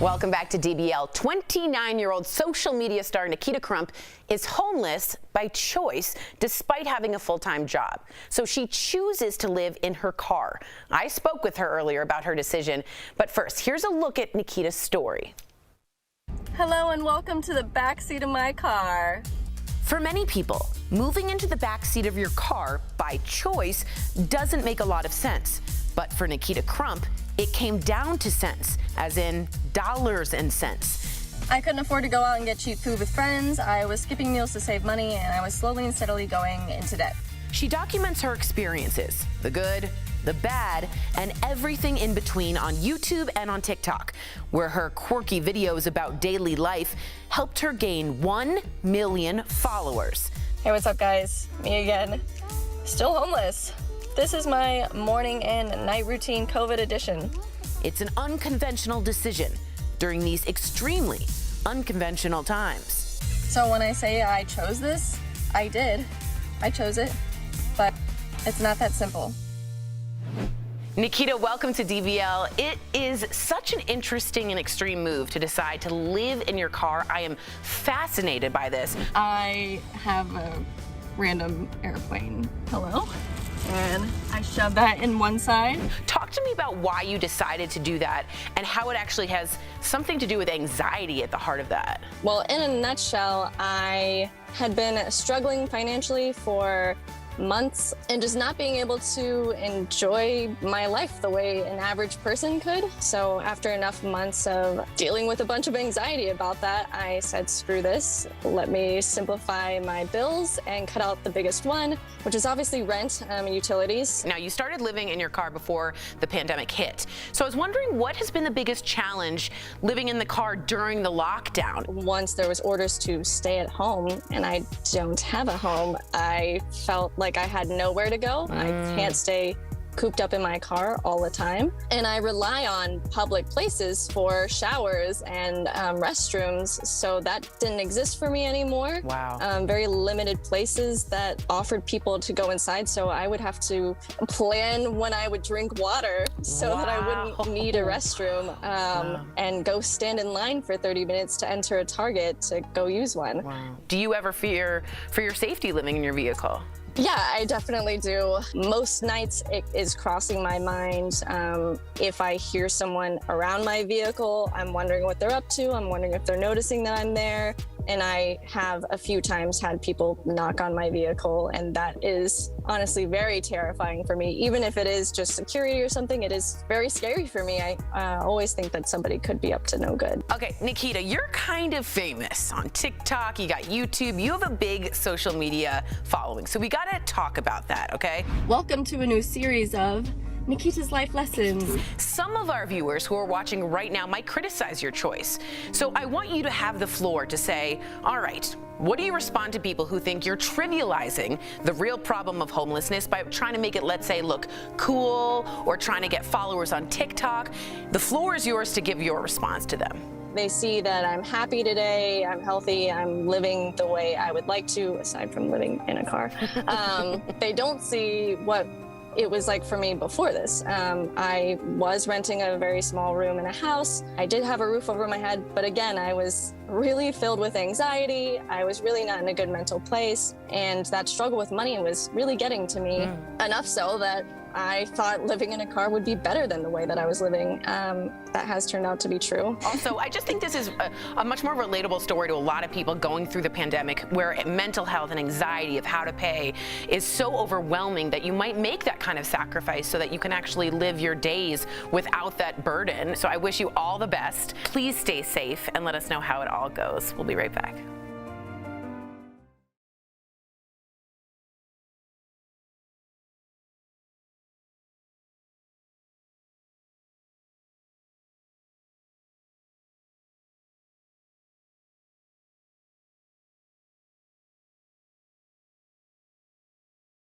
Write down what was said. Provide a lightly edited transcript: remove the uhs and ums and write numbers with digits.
Welcome back to DBL. 29-year-old social media star Nikita Crump is homeless by choice despite having a full-time job. So she chooses to live in her car. I spoke with her earlier about her decision, but first, here's a look at Nikita's story. Hello and welcome to the backseat of my car. For many people, moving into the backseat of your car by choice doesn't make a lot of sense. But for Nikita Crump, it came down to cents, as in dollars and cents. I couldn't afford to go out and get cheap food with friends. I was skipping meals to save money, and I was slowly and steadily going into debt. She documents her experiences, the good, the bad, and everything in between on YouTube and on TikTok, where her quirky videos about daily life helped her gain 1 million followers. Hey, what's up, guys? Me again. Still homeless. This is my morning and night routine COVID edition. It's an unconventional decision during these extremely unconventional times. So when I say I chose this, I did. I chose it, but it's not that simple. Nikita, welcome to DBL. It is such an interesting and extreme move to decide to live in your car. I am fascinated by this. I have a random airplane pillow, and I shove that in one side. Talk to me about why you decided to do that and how it actually has something to do with anxiety at the heart of that. Well, in a nutshell, I had been struggling financially for months and just not being able to enjoy my life the way an average person could. So after enough months of dealing with a bunch of anxiety about that, I said, screw this. Let me simplify my bills and cut out the biggest one, which is obviously rent and utilities. Now, you started living in your car before the pandemic hit. So I was wondering, what has been the biggest challenge living in the car during the lockdown? Once there was orders to stay at home and I don't have a home, I felt like I had nowhere to go. I can't stay cooped up in my car all the time. And I rely on public places for showers and restrooms. So that didn't exist for me anymore. Wow. Very limited places that offered people to go inside. So I would have to plan when I would drink water so that I wouldn't need a restroom and go stand in line for 30 minutes to enter a Target to go use one. Wow. Do you ever fear for your safety living in your vehicle? Yeah, I definitely do. Most nights it is crossing my mind. If I hear someone around my vehicle, I'm wondering what they're up to. I'm wondering if they're noticing that I'm there. And I have a few times had people knock on my vehicle, and that is honestly very terrifying for me. Even if it is just security or something, it is very scary for me. I always think that somebody could be up to no good. Okay, Nikita, you're kind of famous on TikTok, you got YouTube, you have a big social media following. So we gotta talk about that, okay? Welcome to a new series of Nikita's Life Lessons. Some of our viewers who are watching right now might criticize your choice. So I want you to have the floor to say, all right, what do you respond to people who think you're trivializing the real problem of homelessness by trying to make it, let's say, look cool or trying to get followers on TikTok? The floor is yours to give your response to them. They see that I'm happy today, I'm healthy, I'm living the way I would like to, aside from living in a car. They don't see what it was like for me before this. I was renting a very small room in a house. I did have a roof over my head, but again, I was really filled with anxiety. I was really not in a good mental place. And that struggle with money was really getting to me, enough so that I thought living in a car would be better than the way that I was living. That has turned out to be true. Also, I just think this is a much more relatable story to a lot of people going through the pandemic, where mental health and anxiety of how to pay is so overwhelming that you might make that kind of sacrifice so that you can actually live your days without that burden. So I wish you all the best. Please stay safe and let us know how it all goes. We'll be right back.